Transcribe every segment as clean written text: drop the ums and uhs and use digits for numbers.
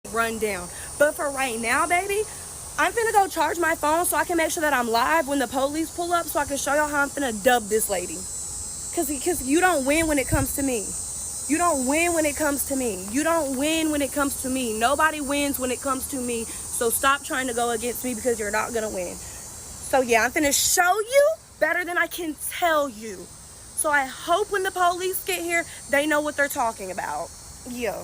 run down. But for right now, baby, I'm finna go charge my phone so I can make sure that I'm live when the police pull up so I can show y'all how I'm finna dub this lady. Cause you don't win when it comes to me. You don't win when it comes to me. You don't win when it comes to me. Nobody wins when it comes to me. So stop trying to go against me because you're not gonna win. So yeah, I'm finna show you better than I can tell you. So I hope when the police get here, they know what they're talking about. Yeah.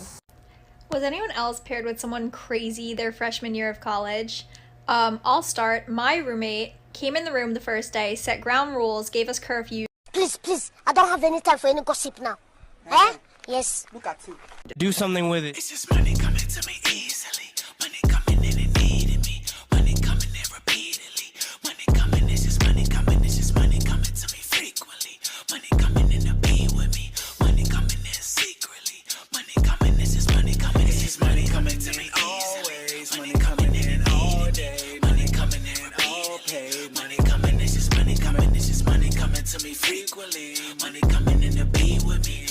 Was anyone else paired with someone crazy their freshman year of college? I'll start. My roommate came in the room the first day, set ground rules, gave us curfew. Please, please, I don't have any time for any gossip now. Eh? Yes. Look at you. Do something with it. It's just money coming to me easily. Money coming in and needing me. Money coming in repeatedly. Money coming, it's just money coming. It's just money coming to me frequently. Money coming in to be with me. Money coming in secretly. Money coming, it's just money coming. It's just money coming to me always. Money coming in all day. Money coming in all paid. Money coming, it's just money coming. It's just money coming to me frequently. Money coming in to be with me.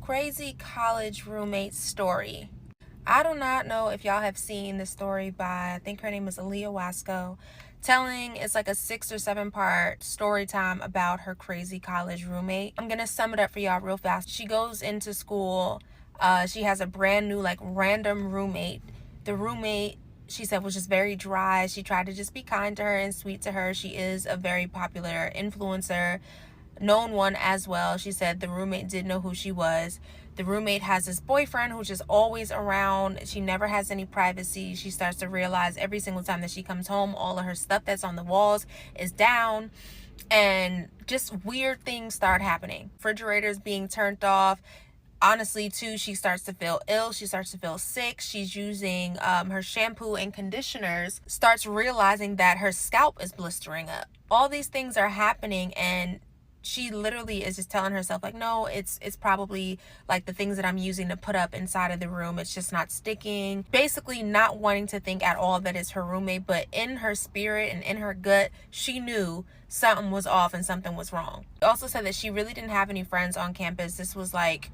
Crazy college roommate story. I do not know if y'all have seen the story by, I think her name is Aaliyah Wasco, telling, it's like a 6 or 7 part story time about her crazy college roommate. I'm gonna sum it up for y'all real fast. She goes into school, she has a brand new like random roommate. The roommate, she said, was just very dry. She tried to just be kind to her and sweet to her. She is a very popular influencer, known one as well. She said the roommate did know who she was. The roommate has this boyfriend who's just always around. She never has any privacy. She starts to realize every single time that she comes home, all of her stuff that's on the walls is down, and just weird things start happening. Refrigerators being turned off. Honestly, too, she starts to feel ill. She starts to feel sick. She's using her shampoo and conditioners, starts realizing that her scalp is blistering up. All these things are happening, and she literally is just telling herself like, no, it's probably like the things that I'm using to put up inside of the room. It's just not sticking. Basically not wanting to think at all that it's her roommate, but in her spirit and in her gut, she knew something was off and something was wrong. She also said that she really didn't have any friends on campus. This was like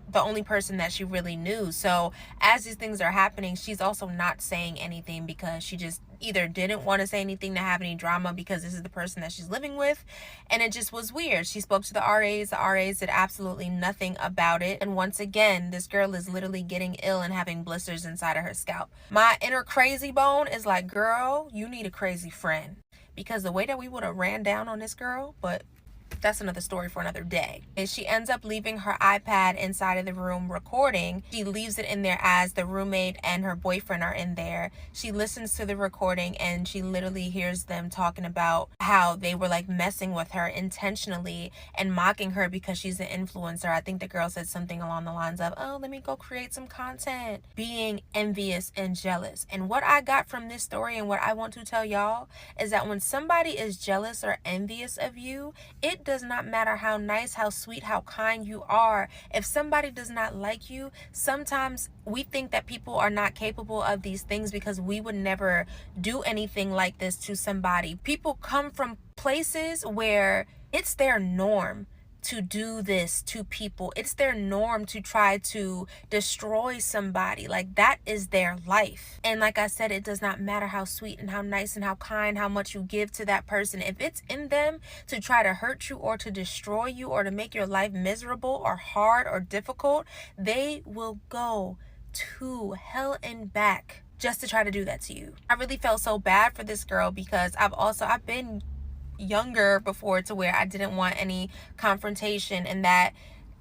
the only person that she really knew. So as these things are happening, she's also not saying anything because she just either didn't want to say anything to have any drama because this is the person that she's living with, and it just was weird. She spoke to the RAs. The RAs did absolutely nothing about it, and once again, this girl is literally getting ill and having blisters inside of her scalp. My inner crazy bone is like, girl, you need a crazy friend, because the way that we would have ran down on this girl, but that's another story for another day. And she ends up leaving her iPad inside of the room recording. She leaves it in there as the roommate and her boyfriend are in there. She listens to the recording and she literally hears them talking about how they were like messing with her intentionally and mocking her because she's an influencer. I think the girl said something along the lines of, oh, let me go create some content. Being envious and jealous. And what I got from this story and what I want to tell y'all is that when somebody is jealous or envious of you, it does not matter how nice, how sweet, how kind you are. If somebody does not like you, sometimes we think that people are not capable of these things because we would never do anything like this to somebody. People come from places where it's their norm to do this to people. It's their norm to try to destroy somebody. Like, that is their life. And like I said, it does not matter how sweet and how nice and how kind, how much you give to that person. If it's in them to try to hurt you or to destroy you or to make your life miserable or hard or difficult, they will go to hell and back just to try to do that to you. I really felt so bad for this girl because I've been younger before to where I didn't want any confrontation, and that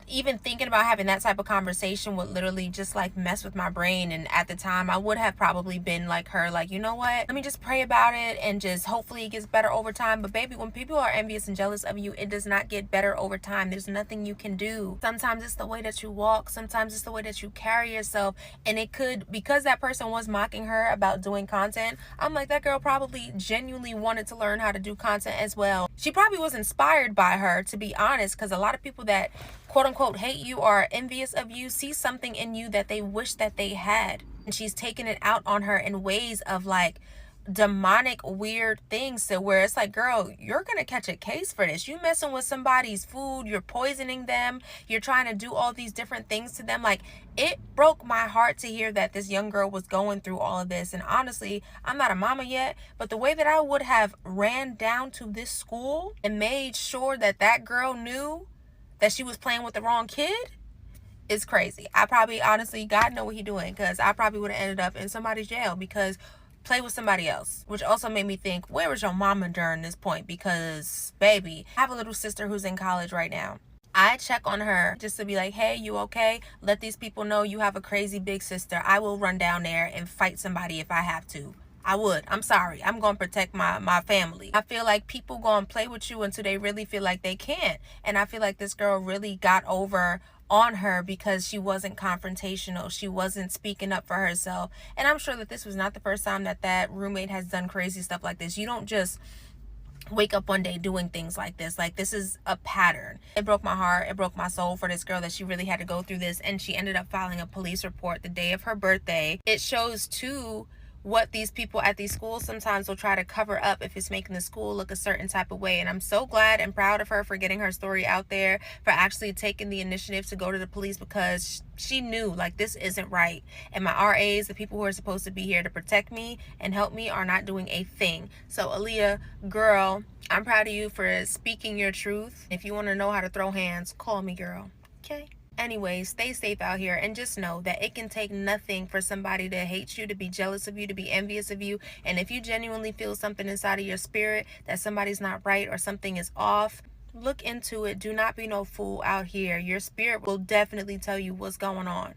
even thinking about having that type of conversation would literally just like mess with my brain. And at the time I would have probably been like her, like, you know what, let me just pray about it and just hopefully it gets better over time. But baby, when people are envious and jealous of you, it does not get better over time. There's nothing you can do. Sometimes it's the way that you walk, sometimes it's the way that you carry yourself. And it could, because that person was mocking her about doing content, I'm like, that girl probably genuinely wanted to learn how to do content as well. She probably was inspired by her, to be honest, because a lot of people that quote unquote hate you or envious of you see something in you that they wish that they had, and she's taking it out on her in ways of like demonic weird things to where it's like, girl, you're gonna catch a case for this. You messing with somebody's food, you're poisoning them, you're trying to do all these different things to them. Like, it broke my heart to hear that this young girl was going through all of this. And honestly, I'm not a mama yet, but the way that I would have ran down to this school and made sure that that girl knew that she was playing with the wrong kid is crazy. I probably, honestly, God know what he doing, because I probably would have ended up in somebody's jail because play with somebody else. Which also made me think, where was your mama during this point? Because, baby, I have a little sister who's in college right now. I check on her just to be like, hey, you okay? Let these people know you have a crazy big sister. I will run down there and fight somebody if I have to. I would. I'm sorry. I'm going to protect my family. I feel like people going to play with you until they really feel like they can't. And I feel like this girl really got over on her because she wasn't confrontational. She wasn't speaking up for herself. And I'm sure that this was not the first time that that roommate has done crazy stuff like this. You don't just wake up one day doing things like this. Like, this is a pattern. It broke my heart. It broke my soul for this girl that she really had to go through this. And she ended up filing a police report the day of her birthday. It shows too what these people at these schools sometimes will try to cover up if it's making the school look a certain type of way. And I'm so glad and proud of her for getting her story out there, for actually taking the initiative to go to the police, because she knew, like, this isn't right. And my RAs, the people who are supposed to be here to protect me and help me, are not doing a thing. So Aaliyah, girl, I'm proud of you for speaking your truth. If you want to know how to throw hands, call me, girl. Okay? Anyways, stay safe out here, and just know that it can take nothing for somebody to hate you, to be jealous of you, to be envious of you. And if you genuinely feel something inside of your spirit that somebody's not right or something is off, look into it. Do not be no fool out here. Your spirit will definitely tell you what's going on.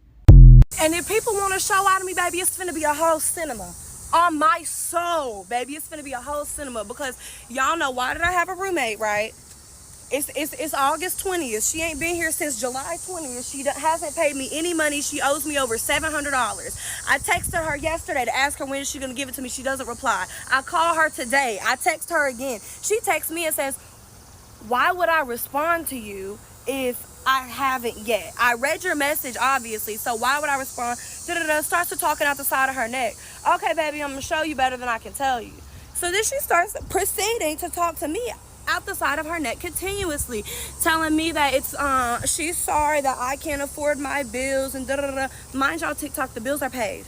And if people want to show out of me, baby, it's finna be a whole cinema. On my soul, baby, it's finna be a whole cinema. Because y'all know, why did I have a roommate, right? It's August 20th. She ain't been here since July 20th. She hasn't paid me any money. She owes me over $700. I texted her yesterday to ask her when is she going to give it to me. She doesn't reply. I call her today. I text her again. She texts me and says, why would I respond to you if I haven't yet? I read your message, obviously, so why would I respond? Starts to talking out the side of her neck. Okay, baby, I'm going to show you better than I can tell you. So then she starts proceeding to talk to me out the side of her neck continuously, telling me that it's she's sorry that I can't afford my bills and Mind y'all, TikTok, the bills are paid.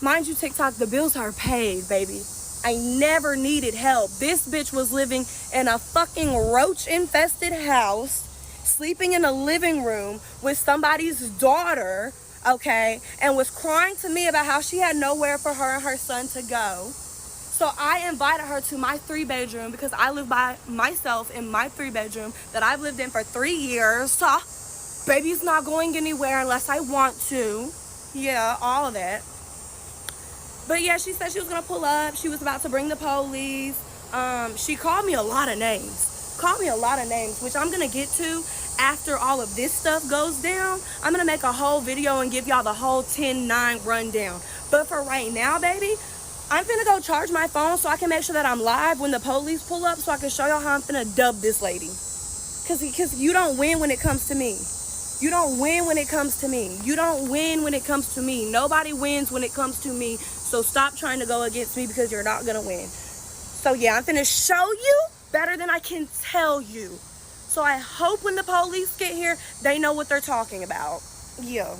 Mind you, TikTok, the bills are paid, baby. I never needed help. This bitch was living in a fucking roach infested house, sleeping in a living room with somebody's daughter, okay, and was crying to me about how she had nowhere for her and her son to go. So I invited her to my 3-bedroom, because I live by myself in my 3-bedroom that I've lived in for 3 years. So baby's not going anywhere unless I want to. Yeah, all of that. But yeah, she said she was gonna pull up. She was about to bring the police. She called me a lot of names. Which I'm gonna get to after all of this stuff goes down. I'm gonna make a whole video and give y'all the whole 10-9 rundown. But for right now, baby, I'm finna go charge my phone so I can make sure that I'm live when the police pull up, so I can show y'all how I'm finna dub this lady. Cause you don't win when it comes to me. You don't win when it comes to me. You don't win when it comes to me. Nobody wins when it comes to me. So stop trying to go against me, because you're not gonna win. So yeah, I'm finna show you better than I can tell you. So I hope when the police get here, they know what they're talking about. Yeah.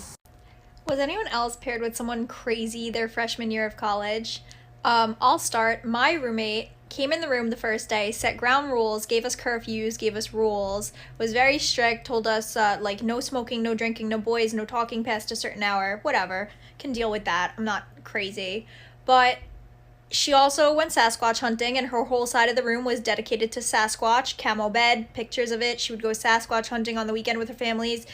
Was anyone else paired with someone crazy their freshman year of college? I'll start. My roommate came in the room the first day, set ground rules, gave us curfews, gave us rules, was very strict, told us, like, no smoking, no drinking, no boys, no talking past a certain hour, whatever. Can deal with that. I'm not crazy. But she also went Sasquatch hunting, and her whole side of the room was dedicated to Sasquatch, camo bed, pictures of it. She would go Sasquatch hunting on the weekend with her families.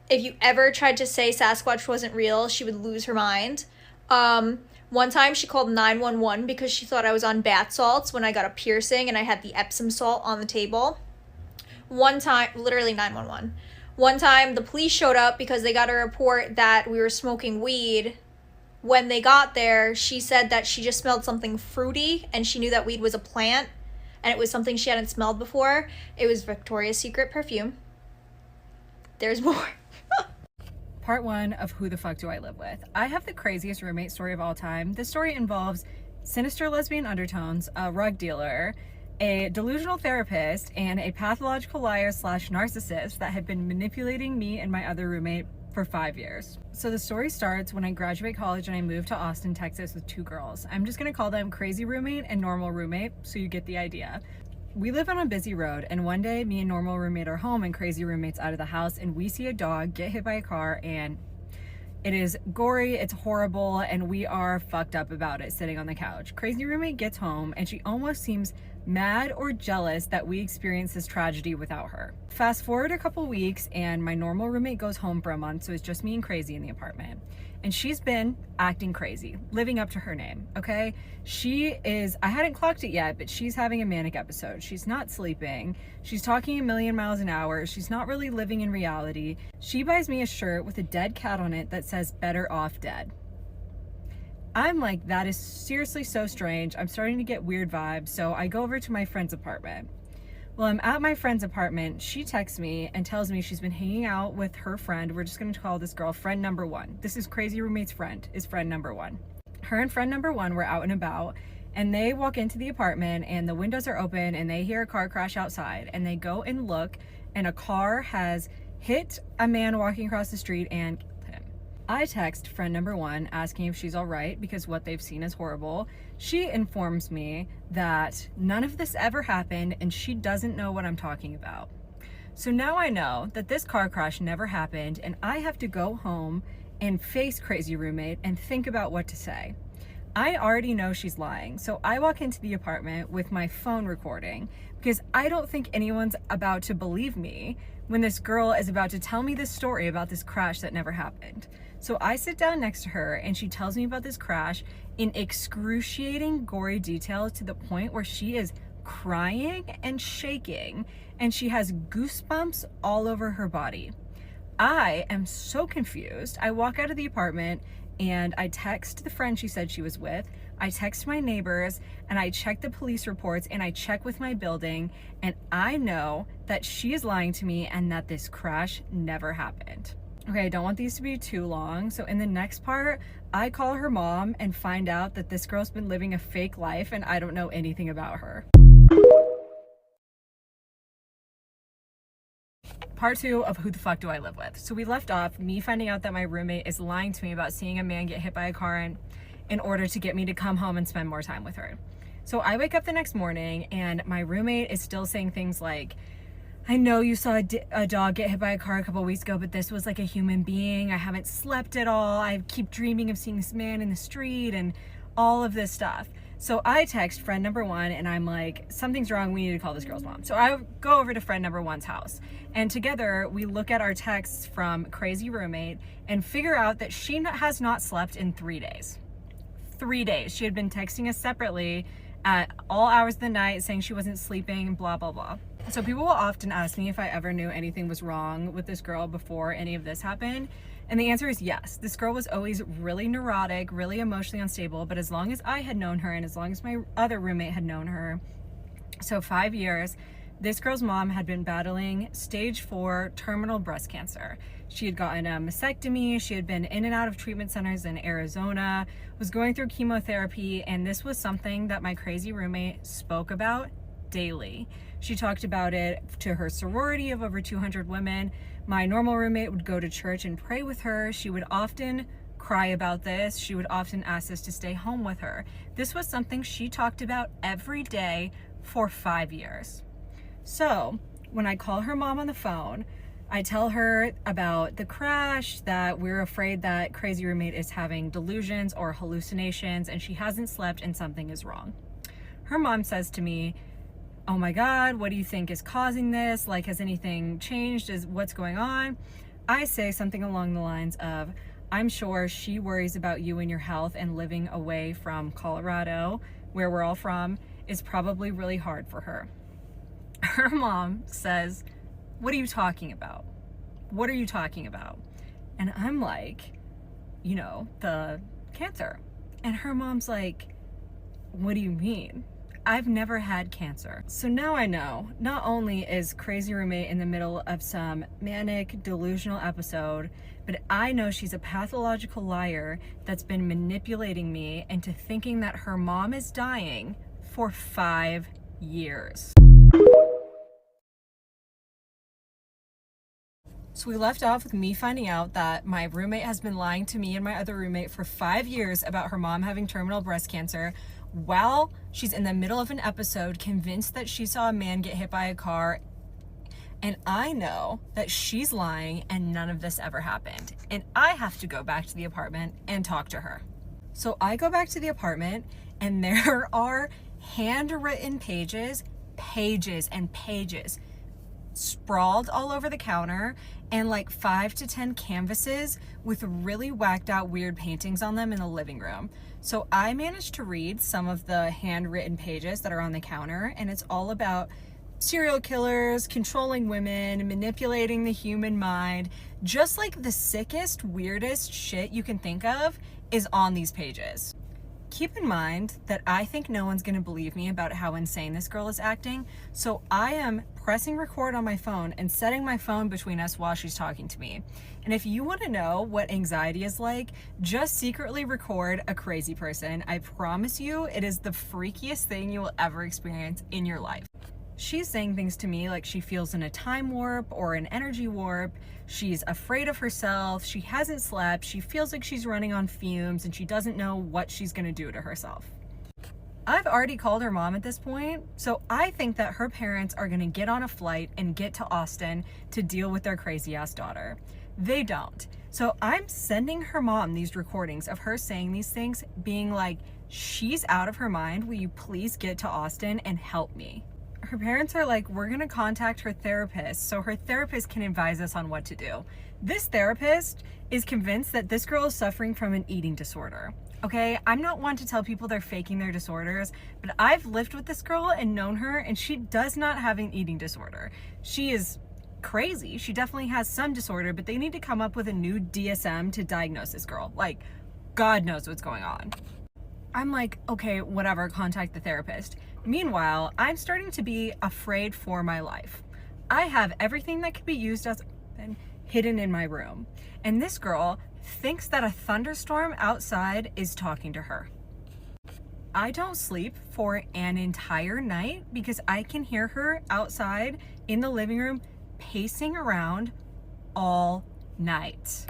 If you ever tried to say Sasquatch wasn't real, she would lose her mind. One time she called 911 because she thought I was on bath salts when I got a piercing and I had the Epsom salt on the table. One time, literally 911. One time the police showed up because they got a report that we were smoking weed. When they got there, she said that she just smelled something fruity and she knew that weed was a plant and it was something she hadn't smelled before. It was Victoria's Secret perfume. There's more. Part 1 of Who the Fuck Do I Live With? I have the craziest roommate story of all time. This story involves sinister lesbian undertones, a rug dealer, a delusional therapist, and a pathological liar slash narcissist that had been manipulating me and my other roommate for 5 years. So the story starts when I graduate college and I move to Austin, Texas with 2 girls. I'm just gonna call them crazy roommate and normal roommate so you get the idea. We live on a busy road, and one day me and normal roommate are home and crazy roommate's out of the house, and we see a dog get hit by a car, and it is gory, it's horrible, and we are fucked up about it sitting on the couch. Crazy roommate gets home and she almost seems mad or jealous that we experienced this tragedy without her. Fast forward a couple weeks and my normal roommate goes home for a month, so it's just me and Crazy in the apartment. And she's been acting crazy, living up to her name, okay? She is, I hadn't clocked it yet, but she's having a manic episode. She's not sleeping. She's talking a million miles an hour. She's not really living in reality. She buys me a shirt with a dead cat on it that says "Better Off Dead." I'm like, that is seriously so strange. I'm starting to get weird vibes, so I go over to my friend's apartment. Well, I'm at my friend's apartment. She texts me and tells me she's been hanging out with her friend. We're just gonna call this girl friend number 1. This is crazy roommate's friend, is friend number 1. Her and friend number 1 were out and about, and they walk into the apartment and the windows are open and they hear a car crash outside, and they go and look, and a car has hit a man walking across the street and killed him. I text friend number 1 asking if she's all right because what they've seen is horrible. She informs me that none of this ever happened and she doesn't know what I'm talking about. So now I know that this car crash never happened, and I have to go home and face crazy roommate and think about what to say. I already know she's lying, so I walk into the apartment with my phone recording because I don't think anyone's about to believe me when this girl is about to tell me this story about this crash that never happened. So I sit down next to her and she tells me about this crash in excruciating, gory detail to the point where she is crying and shaking and she has goosebumps all over her body. I am so confused. I walk out of the apartment and I text the friend she said she was with. I text my neighbors and I check the police reports and I check with my building, and I know that she is lying to me and that this crash never happened. Okay, I don't want these to be too long. So in the next part, I call her mom and find out that this girl's been living a fake life and I don't know anything about her. Part 2 of Who the Fuck Do I Live With? So we left off me finding out that my roommate is lying to me about seeing a man get hit by a car in order to get me to come home and spend more time with her. So I wake up the next morning and my roommate is still saying things like, I know you saw a dog get hit by a car a couple weeks ago, but this was like a human being. I haven't slept at all. I keep dreaming of seeing this man in the street and all of this stuff. So I text friend number 1 and I'm like, something's wrong. We need to call this girl's mom. So I go over to friend number 1's house, and together we look at our texts from crazy roommate and figure out that she has not slept in 3 days. 3 days. She had been texting us separately at all hours of the night saying she wasn't sleeping, blah, blah, blah. So people will often ask me if I ever knew anything was wrong with this girl before any of this happened. And the answer is yes. This girl was always really neurotic, really emotionally unstable, but as long as I had known her and as long as my other roommate had known her, so 5 years, this girl's mom had been battling stage 4 terminal breast cancer. She had gotten a mastectomy, she had been in and out of treatment centers in Arizona, was going through chemotherapy, and this was something that my crazy roommate spoke about daily. She talked about it to her sorority of over 200 women. My normal roommate would go to church and pray with her. She would often cry about this. She would often ask us to stay home with her. This was something she talked about every day for 5 years. So when I call her mom on the phone, I tell her about the crash, that we're afraid that crazy roommate is having delusions or hallucinations and she hasn't slept and something is wrong. Her mom says to me, oh my God, what do you think is causing this? Like, has anything changed? What's going on? I say something along the lines of, I'm sure she worries about you and your health, and living away from Colorado, where we're all from, is probably really hard for her. Her mom says, what are you talking about? What are you talking about? And I'm like, you know, the cancer. And her mom's like, what do you mean? I've never had cancer. So now I know, not only is crazy roommate in the middle of some manic delusional episode, but I know she's a pathological liar that's been manipulating me into thinking that her mom is dying for 5 years. So we left off with me finding out that my roommate has been lying to me and my other roommate for 5 years about her mom having terminal breast cancer while she's in the middle of an episode convinced that she saw a man get hit by a car. And I know that she's lying and none of this ever happened. And I have to go back to the apartment and talk to her. So I go back to the apartment and there are handwritten pages and pages sprawled all over the counter, and like 5 to 10 canvases with really whacked out weird paintings on them in the living room. So I managed to read some of the handwritten pages that are on the counter, and it's all about serial killers, controlling women, manipulating the human mind. Just like the sickest, weirdest shit you can think of is on these pages. Keep in mind that I think no one's gonna believe me about how insane this girl is acting, so I am pressing record on my phone and setting my phone between us while she's talking to me. And if you wanna know what anxiety is like, just secretly record a crazy person. I promise you, it is the freakiest thing you will ever experience in your life. She's saying things to me like she feels in a time warp or an energy warp. She's afraid of herself. She hasn't slept. She feels like she's running on fumes and she doesn't know what she's gonna do to herself. I've already called her mom at this point, so I think that her parents are gonna get on a flight and get to Austin to deal with their crazy ass daughter. They don't. So I'm sending her mom these recordings of her saying these things, being like, she's out of her mind. Will you please get to Austin and help me? Her parents are like, we're gonna contact her therapist so her therapist can advise us on what to do. This therapist is convinced that this girl is suffering from an eating disorder. Okay, I'm not one to tell people they're faking their disorders, but I've lived with this girl and known her, and she does not have an eating disorder. She is crazy. She definitely has some disorder, but they need to come up with a new DSM to diagnose this girl. Like, God knows what's going on. I'm like, okay, whatever, contact the therapist. Meanwhile, I'm starting to be afraid for my life. I have everything that could be used as a weapon hidden in my room. And this girl thinks that a thunderstorm outside is talking to her. I don't sleep for an entire night because I can hear her outside in the living room pacing around all night.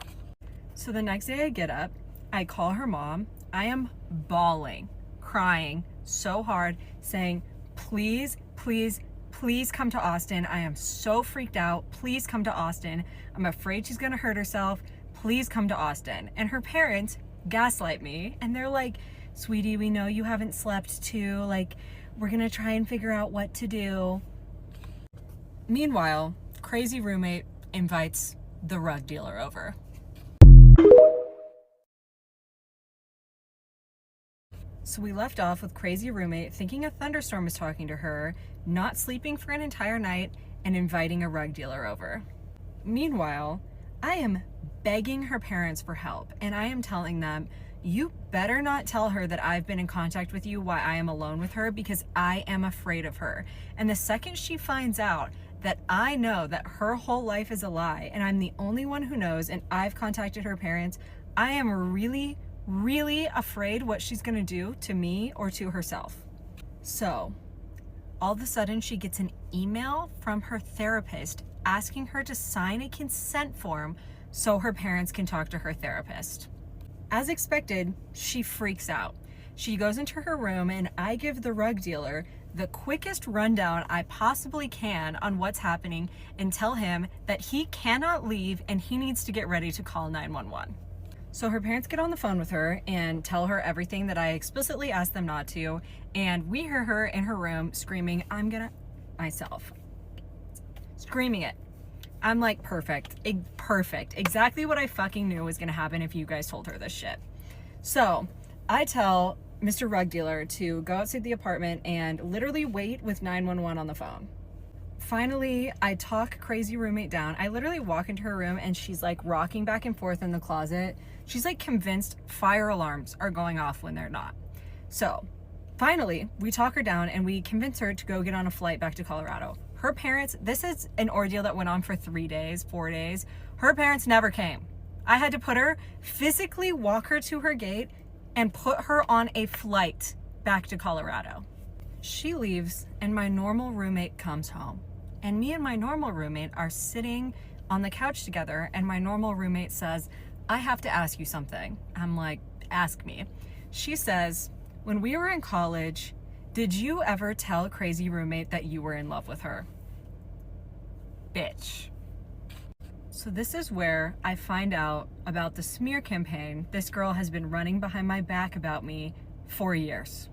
So the next day I get up, I call her mom. I am bawling, crying so hard, saying, please, please, please come to Austin. I am so freaked out. Please come to Austin. I'm afraid she's gonna hurt herself. Please come to Austin. And her parents gaslight me and they're like, sweetie, we know you haven't slept too. Like, we're gonna try and figure out what to do. Meanwhile, crazy roommate invites the rug dealer over. So we left off with crazy roommate thinking a thunderstorm was talking to her, not sleeping for an entire night, and inviting a rug dealer over. Meanwhile, I am begging her parents for help, and I am telling them, you better not tell her that I've been in contact with you while I am alone with her, because I am afraid of her. And the second she finds out that I know that her whole life is a lie, and I'm the only one who knows, and I've contacted her parents, I am really afraid what she's gonna do to me or to herself. So all of a sudden she gets an email from her therapist asking her to sign a consent form so her parents can talk to her therapist. As expected, she freaks out. She goes into her room and I give the rug dealer the quickest rundown I possibly can on what's happening and tell him that he cannot leave and he needs to get ready to call 911. So her parents get on the phone with her and tell her everything that I explicitly asked them not to, and we hear her in her room screaming, I'm gonna myself. Screaming it. I'm like, perfect, exactly what I fucking knew was gonna happen if you guys told her this shit. So I tell Mr. Rug Dealer to go outside the apartment and literally wait with 911 on the phone. Finally, I talk crazy roommate down. I literally walk into her room and she's like rocking back and forth in the closet. She's like convinced fire alarms are going off when they're not. So Finally, we talk her down and we convince her to go get on a flight back to Colorado. Her parents, this is an ordeal that went on for 3 days, 4 days. Her parents never came. I had to physically walk her to her gate and put her on a flight back to Colorado. She leaves and my normal roommate comes home. And me and my normal roommate are sitting on the couch together and my normal roommate says, I have to ask you something. I'm like, ask me. She says, when we were in college, did you ever tell crazy roommate that you were in love with her? Bitch. So this is where I find out about the smear campaign this girl has been running behind my back about me for years.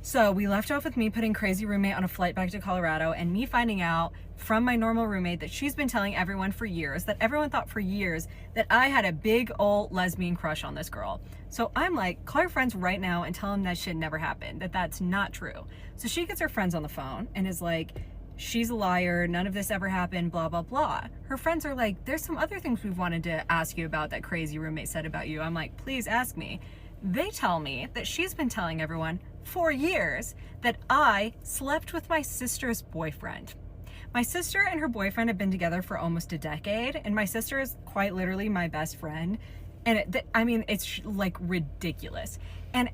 So we left off with me putting crazy roommate on a flight back to Colorado and me finding out from my normal roommate that she's been telling everyone for years, that everyone thought for years that I had a big old lesbian crush on this girl. So I'm like, call your friends right now and tell them that shit never happened, that that's not true. So she gets her friends on the phone and is like, she's a liar, none of this ever happened, blah, blah, blah. Her friends are like, there's some other things we've wanted to ask you about that crazy roommate said about you. I'm like, please ask me. They tell me that she's been telling everyone for years that I slept with my sister's boyfriend. My sister and her boyfriend have been together for almost a decade, and my sister is quite literally my best friend. And it's like ridiculous. And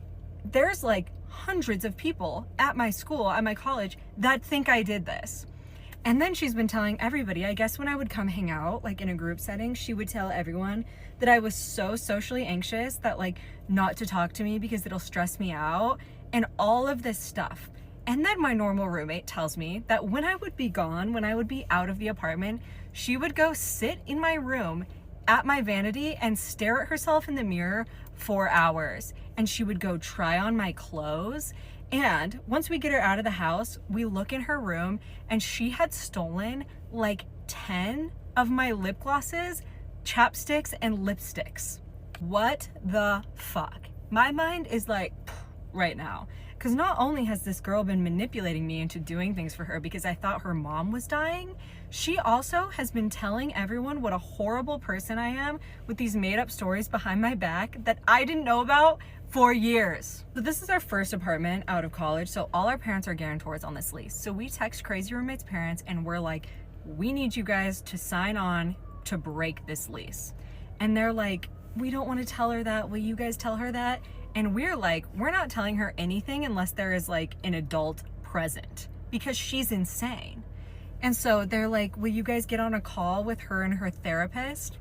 there's like hundreds of people at my school, at my college, that think I did this. And then she's been telling everybody, I guess when I would come hang out, like in a group setting, she would tell everyone that I was so socially anxious that like not to talk to me because it'll stress me out and all of this stuff. And then my normal roommate tells me that when I would be gone, when I would be out of the apartment, she would go sit in my room at my vanity and stare at herself in the mirror for hours. And she would go try on my clothes. And once we get her out of the house, we look in her room and she had stolen like 10 of my lip glosses, chapsticks, and lipsticks. What the fuck? My mind is like right now. Because not only has this girl been manipulating me into doing things for her because I thought her mom was dying, she also has been telling everyone what a horrible person I am with these made up stories behind my back that I didn't know about for years. So this is our first apartment out of college, so all our parents are guarantors on this lease. So we text crazy roommate's parents and we're like, we need you guys to sign on to break this lease. And they're like, we don't want to tell her that. Will you guys tell her that? And we're like, we're not telling her anything unless there is like an adult present because she's insane. And so they're like, will you guys get on a call with her and her therapist?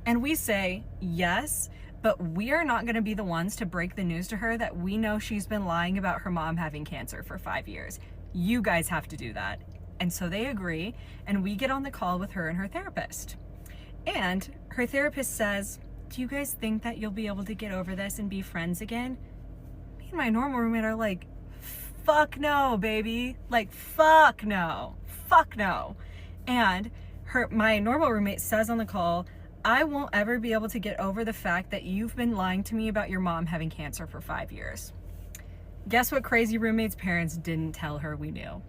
And we say, yes, but we are not going to be the ones to break the news to her that we know she's been lying about her mom having cancer for 5 years. You guys have to do that. And so they agree, and we get on the call with her and her therapist. And her therapist says, do you guys think that you'll be able to get over this and be friends again? Me and my normal roommate are like, fuck no, baby. Like, fuck no. Fuck no. And my normal roommate says on the call, I won't ever be able to get over the fact that you've been lying to me about your mom having cancer for 5 years. Guess what crazy roommate's parents didn't tell her we knew?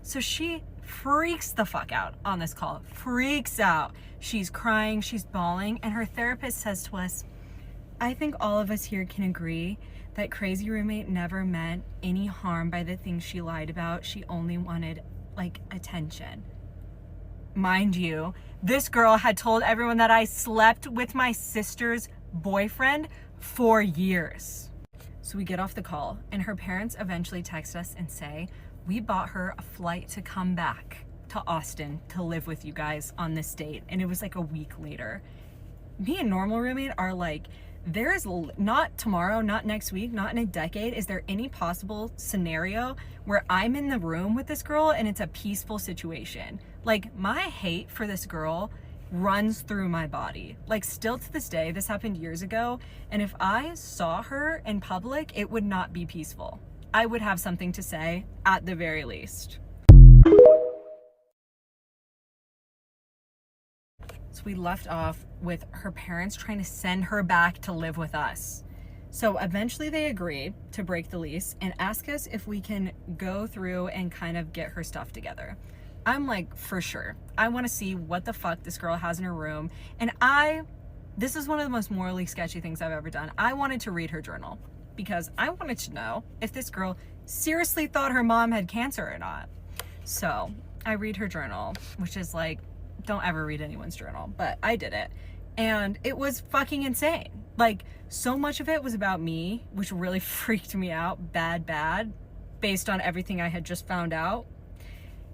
So she freaks the fuck out on this call, freaks out. She's crying, she's bawling, and her therapist says to us, I think all of us here can agree that crazy roommate never meant any harm by the things she lied about. She only wanted like attention. Mind you, this girl had told everyone that I slept with my sister's boyfriend for years. So we get off the call and her parents eventually text us and say, we bought her a flight to come back to Austin to live with you guys on this date. And it was like a week later. Me and normal roommate are like, there is not tomorrow, not next week, not in a decade. Is there any possible scenario where I'm in the room with this girl and it's a peaceful situation? Like, my hate for this girl runs through my body. Like, still to this day, this happened years ago. And if I saw her in public, it would not be peaceful. I would have something to say at the very least. So we left off with her parents trying to send her back to live with us. So eventually they agree to break the lease and ask us if we can go through and kind of get her stuff together. I'm like, for sure. I want to see what the fuck this girl has in her room. And I this is one of the most morally sketchy things I've ever done. I wanted to read her journal because I wanted to know if this girl seriously thought her mom had cancer or not. So I read her journal, which is like, don't ever read anyone's journal, but I did it. And it was fucking insane. Like, so much of it was about me, which really freaked me out, bad, based on everything I had just found out.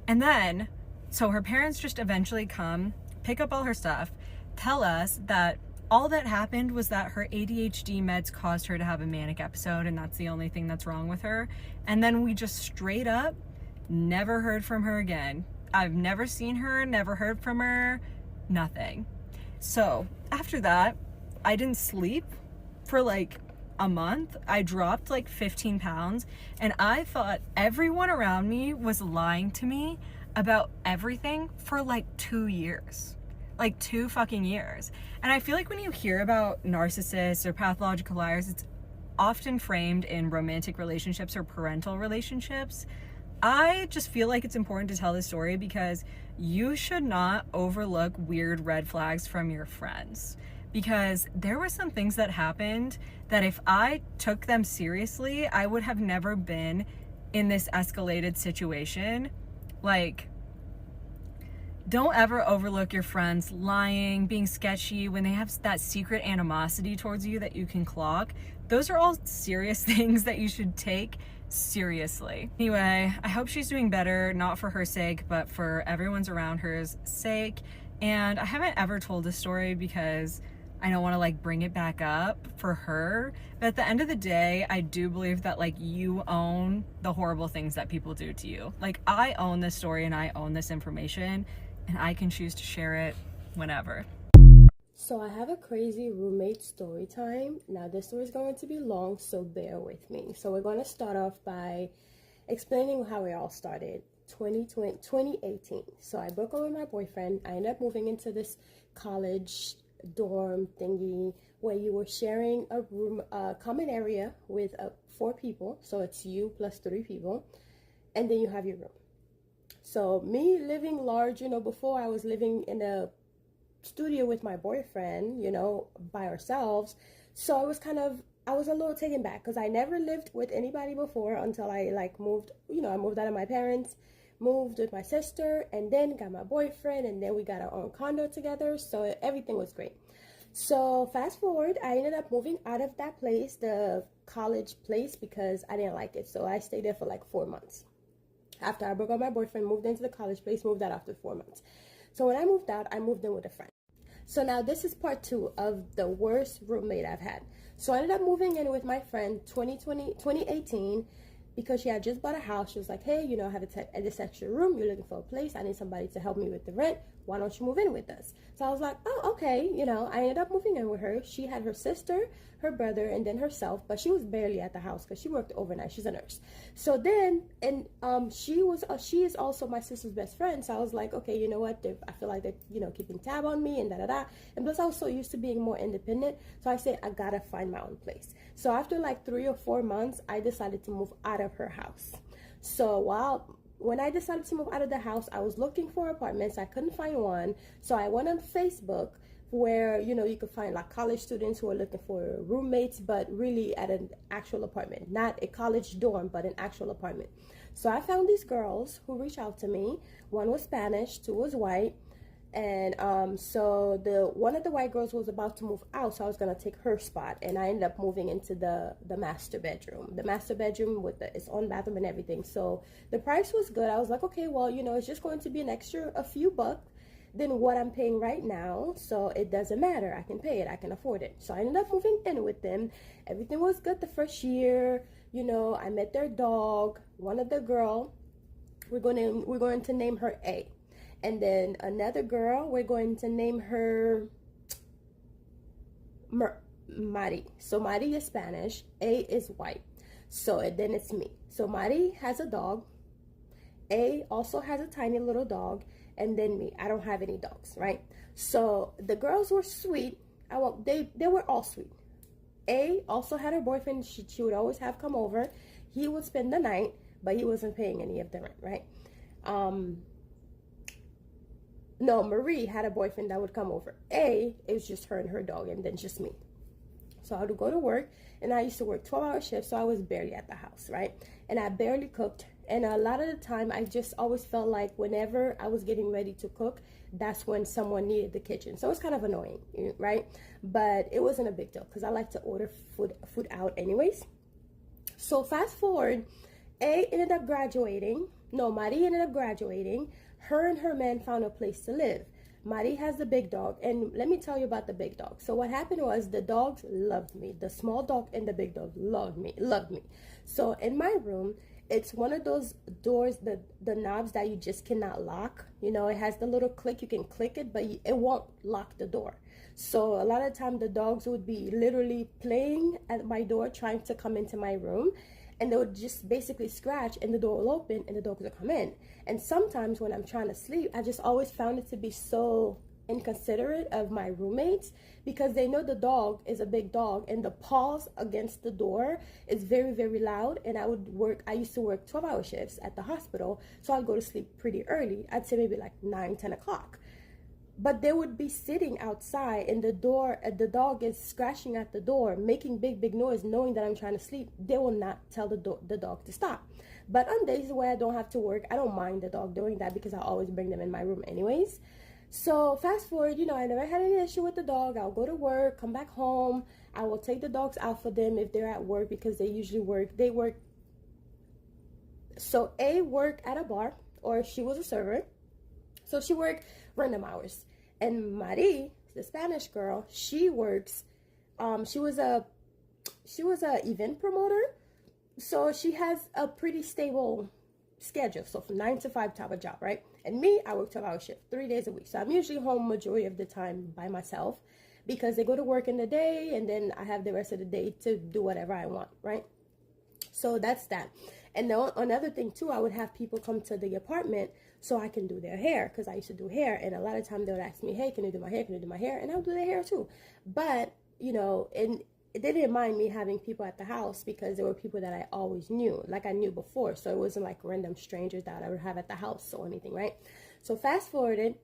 And then, so her parents just eventually come, pick up all her stuff, tell us that all that happened was that her ADHD meds caused her to have a manic episode, and that's the only thing that's wrong with her. And then we just straight up never heard from her again. I've never seen her, never heard from her, nothing. So after that, I didn't sleep for like a month. I dropped like 15 pounds, and I thought everyone around me was lying to me about everything for like 2 years. Like 2 fucking years. And I feel like when you hear about narcissists or pathological liars, it's often framed in romantic relationships or parental relationships. I just feel like it's important to tell this story because you should not overlook weird red flags from your friends. Because there were some things that happened that if I took them seriously, I would have never been in this escalated situation. Like, don't ever overlook your friends lying, being sketchy, when they have that secret animosity towards you that you can clock. Those are all serious things that you should take seriously. Anyway, I hope she's doing better, not for her sake, but for everyone's around her's sake. And I haven't ever told this story because I don't want to like bring it back up for her. But at the end of the day, I do believe that like you own the horrible things that people do to you. Like, I own this story and I own this information, and I can choose to share it whenever. So I have a crazy roommate story time. Now this story is going to be long, so bear with me. So we're going to start off by explaining how it all started. 2018. So I broke up with my boyfriend. I ended up moving into this college dorm thingy where you were sharing a room, a common area with 4 people. So it's you plus 3 people, and then you have your room. So me living large, before I was living in a studio with my boyfriend, by ourselves. So I was a little taken back because I never lived with anybody before until I moved, I moved out of my parents, moved with my sister, and then got my boyfriend, and then we got our own condo together. So everything was great. So fast forward, I ended up moving out of that place, the college place, because I didn't like it. So I stayed there for like 4 months. After I broke up with my boyfriend, moved into the college place, moved out after 4 months. So when I moved out, I moved in with a friend. So now this is part 2 of the worst roommate I've had. So I ended up moving in with my friend 2018 because she had just bought a house. She was like, hey, I have this extra room. You're looking for a place. I need somebody to help me with the rent. Why don't you move in with us? So I was like, oh, okay. I ended up moving in with her. She had her sister, her brother, and then herself, but she was barely at the house because she worked overnight. She's a nurse. So then, and she is also my sister's best friend. So I was like, okay, you know what? I feel like they're, keeping tab on me and da-da-da. And plus I was so used to being more independent. So I said, I gotta find my own place. So after like 3 or 4 months, I decided to move out of her house. So when I decided to move out of the house, I was looking for apartments. I couldn't find one. So I went on Facebook where, you could find like college students who are looking for roommates, but really at an actual apartment, not a college dorm, but an actual apartment. So I found these girls who reached out to me. One was Spanish, 2 was white. And so one of the white girls was about to move out, so I was gonna take her spot, and I ended up moving into the master bedroom. The master bedroom with its own bathroom and everything. So the price was good. I was like, okay, well, it's just going to be a few bucks than what I'm paying right now, so it doesn't matter. I can pay it. I can afford it. So I ended up moving in with them. Everything was good the first year. I met their dog. One of the girl, we're going to name her A. And then another girl, we're going to name her Mari. So Mari is Spanish, A is white. So then it's me. So Mari has a dog. A also has a tiny little dog. And then me. I don't have any dogs, right? So the girls were sweet. They were all sweet. A also had her boyfriend. She would always have come over. He would spend the night, but he wasn't paying any of the rent, right? No, Marie had a boyfriend that would come over. A, it was just her and her dog, and then just me. So I would go to work, and I used to work 12-hour shifts, so I was barely at the house, right? And I barely cooked. And a lot of the time, I just always felt like whenever I was getting ready to cook, that's when someone needed the kitchen. So it's kind of annoying, right? But it wasn't a big deal because I like to order food out anyways. So fast forward, A ended up graduating. No, Mari ended up graduating. Her and her man found a place to live. Mari has the big dog, and let me tell you about the big dog. So what happened was the dogs loved me. The small dog and the big dog loved me. So in my room, it's one of those doors, the knobs that you just cannot lock. You know, it has the little click, you can click it, but it won't lock the door. So a lot of time the dogs would be literally playing at my door, trying to come into my room. And they would just basically scratch and the door will open and the dog will come in. And sometimes when I'm trying to sleep, I just always found it to be so inconsiderate of my roommates because they know the dog is a big dog and the paws against the door is very, very loud. And I used to work 12-hour shifts at the hospital. So I'd go to sleep pretty early. I'd say maybe like 9, 10 o'clock. But they would be sitting outside and the dog is scratching at the door, making big noise, knowing that I'm trying to sleep. They will not tell the dog to stop. But on days where I don't have to work, I don't mind the dog doing that because I always bring them in my room anyways. So fast forward, I never had any issue with the dog. I'll go to work, come back home. I will take the dogs out for them if they're at work because they usually work. So A worked at a bar, or she was a server. So she worked random hours. And Marie, the Spanish girl, she works, she was a event promoter. So she has a pretty stable schedule. So from 9 to 5 type of job, right? And me, I work 12-hour shift, 3 days a week. So I'm usually home majority of the time by myself because they go to work in the day and then I have the rest of the day to do whatever I want, right? So that's that. And then another thing too, I would have people come to the apartment so I can do their hair because I used to do hair. And a lot of times they would ask me, hey, can you do my hair? Can you do my hair? And I would do their hair too. But, and they didn't mind me having people at the house because there were people that I always knew, like I knew before. So it wasn't like random strangers that I would have at the house or anything, right? So fast forward,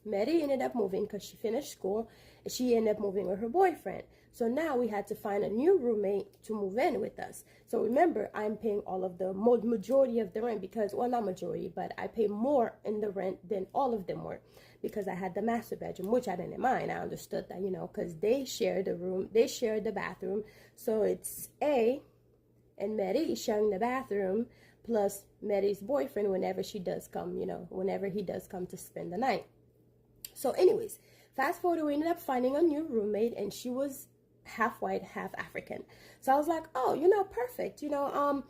Mary ended up moving because she finished school. She ended up moving with her boyfriend. So now we had to find a new roommate to move in with us. So remember, I'm paying all of the majority of the rent because, well, not majority, but I pay more in the rent than all of them were because I had the master bedroom, which I didn't mind. I understood that, because they shared the room, they shared the bathroom. So it's A and Mary sharing the bathroom plus Mary's boyfriend whenever she does come, whenever he does come to spend the night. So anyways, fast forward, we ended up finding a new roommate and she was half white, half African. So I was like, oh, perfect, and not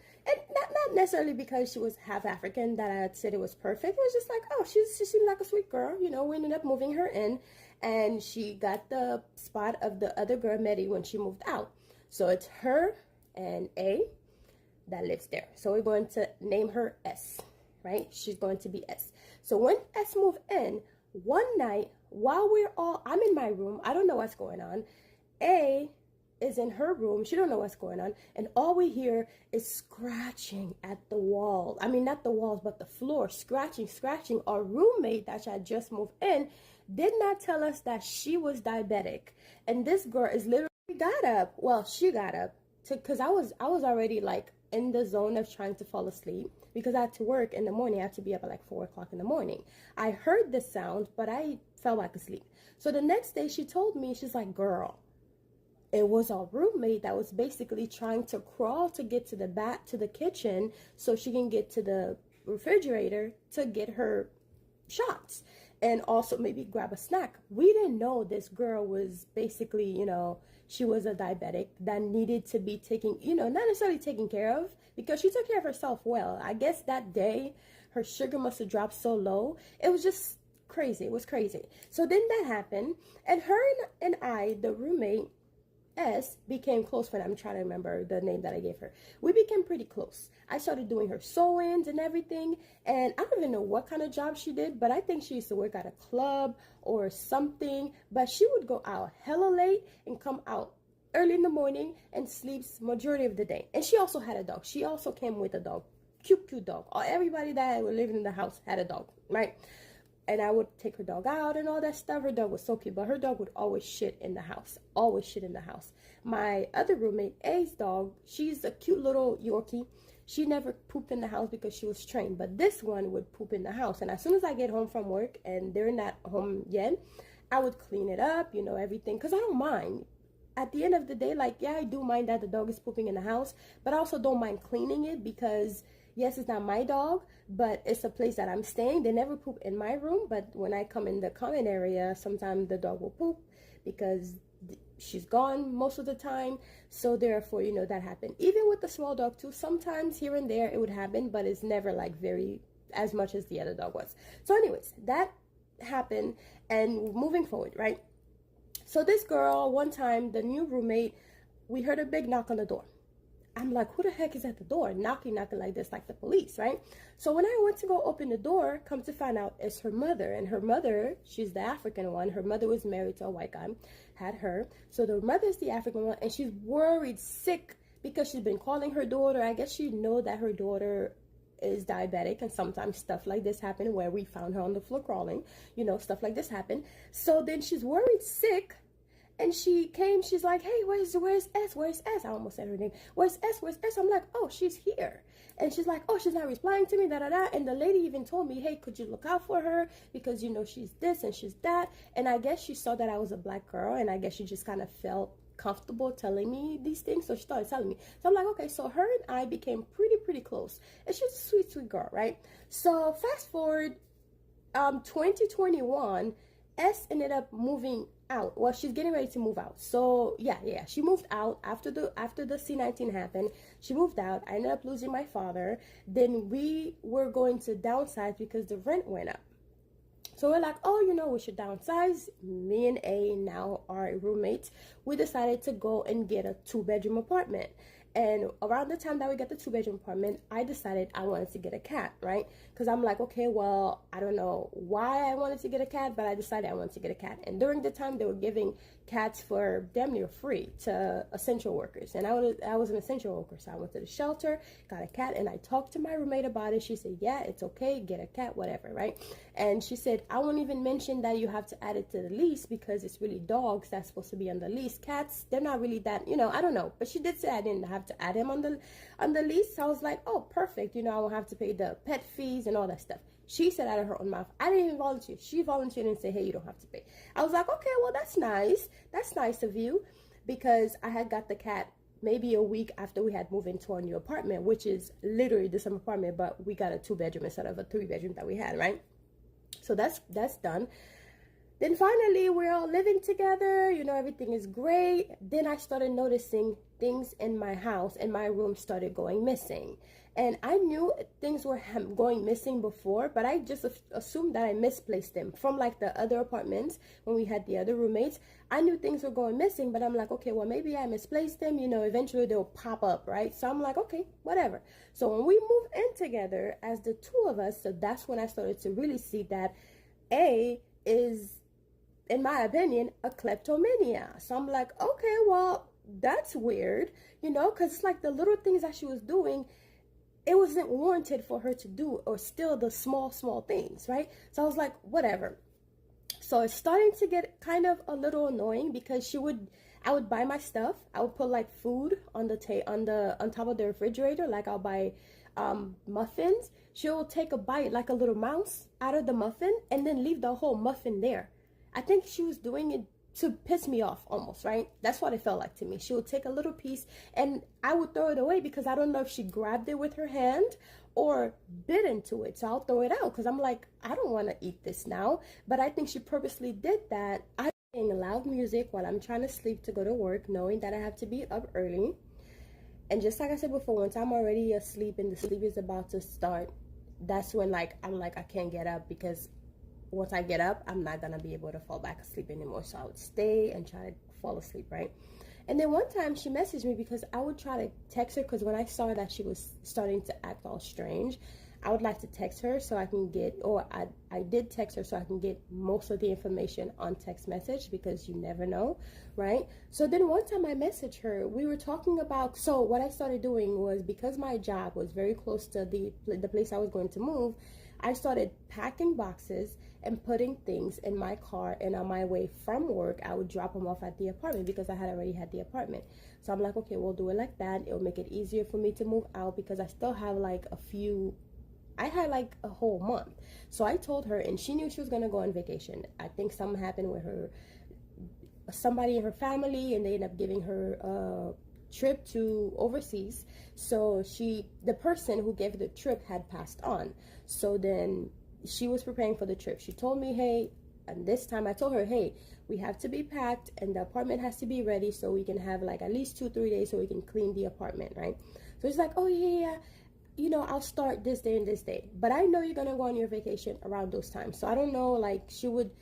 necessarily because she was half African that I said it was perfect. It was just like, oh, she seemed like a sweet girl. We ended up moving her in and she got the spot of the other girl, Mary, when she moved out. So it's her and A that lives there. So we're going to name her S, right? She's going to be S. So when S moved in, one night while I'm in my room, I don't know what's going on. A is in her room. She don't know what's going on. And all we hear is scratching at the wall. I mean, not the walls, but the floor. Scratching. Our roommate that had just moved in did not tell us that she was diabetic. And this girl is literally got up. Well, she got up because I was already like in the zone of trying to fall asleep because I had to work in the morning. I had to be up at like 4 o'clock in the morning. I heard the sound, but I fell back asleep. So the next day she told me, she's like, girl, it was our roommate that was basically trying to crawl to get to the kitchen so she can get to the refrigerator to get her shots and also maybe grab a snack. We didn't know this girl was basically, she was a diabetic that needed to be not necessarily taken care of because she took care of herself well. I guess that day her sugar must have dropped so low. It was just crazy. It was crazy. So then that happened and her and I, the roommate, S, became close friends. I'm trying to remember the name that I gave her. We became pretty close. I started doing her sew-ins and everything. And I don't even know what kind of job she did, but I think she used to work at a club or something. But she would go out hella late and come out early in the morning and sleeps majority of the day. And she also had a dog. She also came with a dog. Cute dog. Everybody that was living in the house had a dog, right? and I would take her dog out and all that stuff. Her dog was so cute, but her dog would always shit in the house. Always shit in the house. My other roommate, A's dog, she's a cute little Yorkie. She never pooped in the house because she was trained, but this one would poop in the house. And as soon as I get home from work and they're not home yet, I would clean it up, you know, everything, because I don't mind. At the end of the day, like, yeah, I do mind that the dog is pooping in the house, but I also don't mind cleaning it because, yes, it's not my dog, but it's a place that I'm staying. They never poop in my room, but when I come in the common area, sometimes the dog will poop because she's gone most of the time. So therefore, you know, that happened. Even with the small dog too, sometimes here and there it would happen, but it's never like very as much as the other dog was. So anyways, that happened. And moving forward, right? So this girl, one time, the new roommate, we heard a big knock on the door. I'm like, who the heck is at the door? Knocking like this, like the police, right? So when I went to go open the door, come to find out it's her mother. And her mother, she's the African one. Her mother was married to a white guy, had her. So the mother is the African one, and she's worried, sick, because she's been calling her daughter. I guess she know that her daughter is diabetic, and sometimes stuff like this happen where we found her on the floor crawling, you know, stuff like this happen. So then she's worried, sick, and she came, she's like, hey, where's S? I almost said her name. Where's S? I'm like, oh, she's here. And she's like, oh, she's not replying to me, and the lady even told me, hey, could you look out for her, because you know she's this and she's that. And I guess she saw that I was a black girl, and I guess she just kind of felt comfortable telling me these things, so she started telling me. So I'm like, okay, so her and I became pretty close, and she's a sweet girl, right? So fast forward 2021, S ended up moving out. Well, she's getting ready to move out. So yeah, she moved out after the C-19 happened. She moved out. I ended up losing my father. Then we were going to downsize because the rent went up. So we're like, oh, you know, we should downsize. Me and A, now our roommates, we decided to go and get a 2-bedroom apartment. And around the time that we got the 2-bedroom apartment, I decided I wanted to get a cat, right? Because I'm like, okay, well, I don't know why I wanted to get a cat, but I decided I wanted to get a cat. And during the time, they were giving cats for damn near free to essential workers. And I was an essential worker, so I went to the shelter, got a cat, and I talked to my roommate about it. She said, yeah, it's okay, get a cat, whatever, right? And she said, I won't even mention that you have to add it to the lease because it's really dogs that's supposed to be on the lease. Cats, they're not really that, you know, I don't know. But she did say I didn't have to add him on the lease. So I was like, oh, perfect. You know, I won't have to pay the pet fees and all that stuff. She said out of her own mouth, I didn't even volunteer. She volunteered and said, hey, you don't have to pay. I was like, okay, well, that's nice. That's nice of you, because I had got the cat maybe a week after we had moved into our new apartment, which is literally the same apartment, but we got a 2-bedroom instead of a 3-bedroom that we had, right? So that's done. Then finally, we're all living together, you know, everything is great. Then I started noticing things in my house, and my room started going missing. And I knew things were going missing before, but I just assumed that I misplaced them from like the other apartments when we had the other roommates. I knew things were going missing, but I'm like, okay, well, maybe I misplaced them, you know, eventually they'll pop up, right? So I'm like, okay, whatever. So when we moved in together as the two of us, so that's when I started to really see that A is, in my opinion, a kleptomania. So I'm like, okay, well, that's weird, you know, because it's like the little things that she was doing, it wasn't warranted for her to do, or still the small things, right? So I was like, whatever. So it's starting to get kind of a little annoying because I would buy my stuff. I would put like food on on top of the refrigerator. Like I'll buy muffins. She'll take a bite like a little mouse out of the muffin and then leave the whole muffin there. I think she was doing it to piss me off almost, right? That's what it felt like to me. She would take a little piece and I would throw it away because I don't know if she grabbed it with her hand or bit into it. So I'll throw it out because I'm like, I don't want to eat this now. But I think she purposely did that. I'm playing loud music while I'm trying to sleep to go to work, knowing that I have to be up early. And just like I said before, once I'm already asleep and the sleep is about to start, that's when I'm like, I can't get up, because once I get up, I'm not gonna be able to fall back asleep anymore. So I would stay and try to fall asleep, right? And then one time she messaged me because I would try to text her, because when I saw that she was starting to act all strange, I would like to text her so I can get, or I did text her so I can get most of the information on text message, because you never know, right? So then one time I messaged her, we were talking about, so what I started doing was, because my job was very close to the place I was going to move, I started packing boxes and putting things in my car, and on my way from work I would drop them off at the apartment because I had already had the apartment. So I'm like, okay, we'll do it like that. It'll make it easier for me to move out because I still have like I had like a whole month. So I told her, and she knew she was gonna go on vacation. I think something happened with somebody in her family, and they ended up giving her a trip to overseas. So the person who gave the trip had passed on. So then she was preparing for the trip. She told me, hey, and this time I told her, hey, we have to be packed and the apartment has to be ready so we can have like at least 2-3 days so we can clean the apartment, right? So she's like, oh yeah, you know, I'll start this day and this day, but I know you're gonna go on your vacation around those times. So I don't know, like she would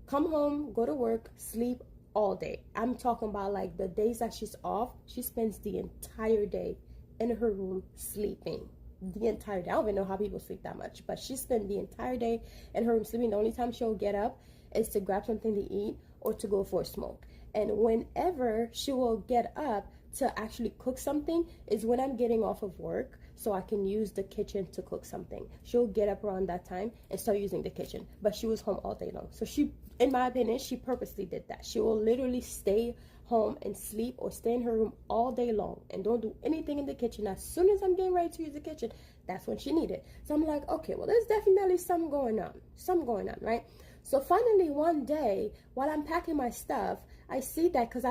come home, go to work, sleep all day. I'm talking about like the days that she's off, she spends the entire day in her room sleeping. The entire day. I don't even know how people sleep that much, but she spent the entire day in her room sleeping. The only time she'll get up is to grab something to eat or to go for a smoke. And whenever she will get up to actually cook something is when I'm getting off of work, so I can use the kitchen to cook something. She'll get up around that time and start using the kitchen, but she was home all day long. So she, in my opinion, she purposely did that. She will literally stay home and sleep or stay in her room all day long and don't do anything in the kitchen. As soon as I'm getting ready to use the kitchen, that's when she needed. So I'm like, okay, well, there's definitely something going on, right? So finally one day, while I'm packing my stuff, I see that, because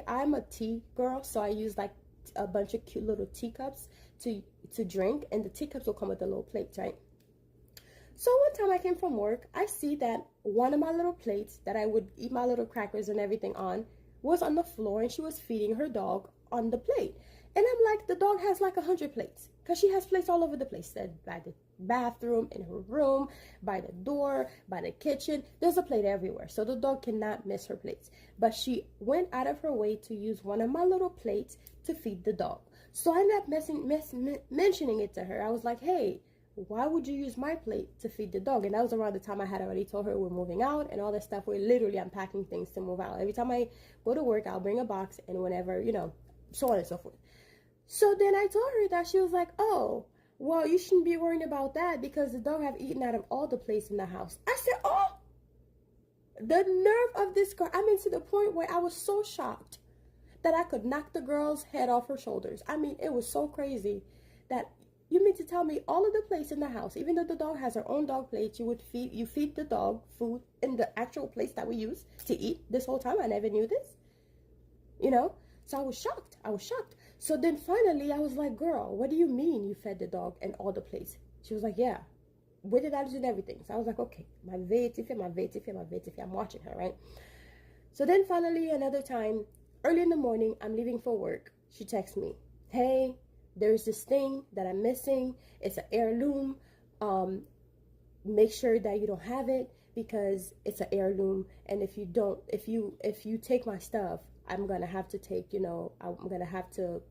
I'm a tea girl, so I use like a bunch of cute little teacups to drink, and the teacups will come with the little plates, right? So one time I came from work, I see that one of my little plates that I would eat my little crackers and everything on was on the floor, and she was feeding her dog on the plate. And I'm like, the dog has like 100 plates, because she has plates all over the place. By the bathroom, in her room, by the door, by the kitchen. There's a plate everywhere. So the dog cannot miss her plates. But she went out of her way to use one of my little plates to feed the dog. So I ended up mentioning it to her. I was like, hey, why would you use my plate to feed the dog? And that was around the time I had already told her we're moving out and all that stuff. We're literally unpacking things to move out. Every time I go to work, I'll bring a box, and whenever, you know, so on and so forth. So then I told her that. She was like, oh, well, you shouldn't be worrying about that because the dog have eaten out of all the plates in the house. I said, oh, the nerve of this girl. I mean, to the point where I was so shocked that I could knock the girl's head off her shoulders. I mean, it was so crazy that you mean to tell me all of the plates in the house, even though the dog has her own dog plates, you feed the dog food in the actual plates that we use to eat this whole time? I never knew this, you know? So I was shocked. So then finally I was like, girl, what do you mean you fed the dog and all the plates? She was like, yeah, with the allergies and everything. So I was like, okay, my vetifi. I'm watching her, right? So then finally another time, early in the morning, I'm leaving for work. She texts me, hey, there's this thing that I'm missing. It's an heirloom. Make sure that you don't have it because it's an heirloom. And if you take my stuff, I'm going to have to take, you know, I'm going to have to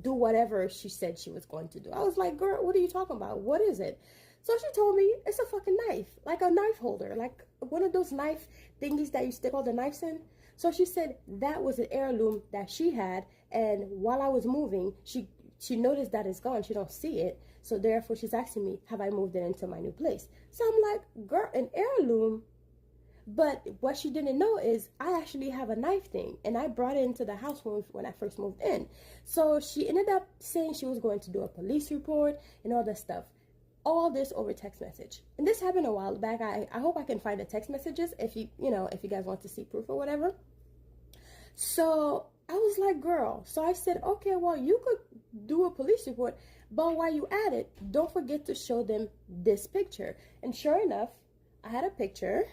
do whatever she said she was going to do. I was like, girl, what are you talking about? What is it? So she told me it's a fucking knife, like a knife holder, like one of those knife thingies that you stick all the knives in. So she said that was an heirloom that she had. And while I was moving, she noticed that it's gone. She don't see it. So therefore she's asking me, have I moved it into my new place? So I'm like, girl, an heirloom? But what she didn't know is I actually have a knife thing, and I brought it into the house when I first moved in. So she ended up saying she was going to do a police report and all that stuff. All this over text message. And this happened a while back. I hope I can find the text messages if you guys want to see proof or whatever. So I was like, girl. So I said, okay, well, you could do a police report, but while you at it, don't forget to show them this picture. And sure enough, I had a picture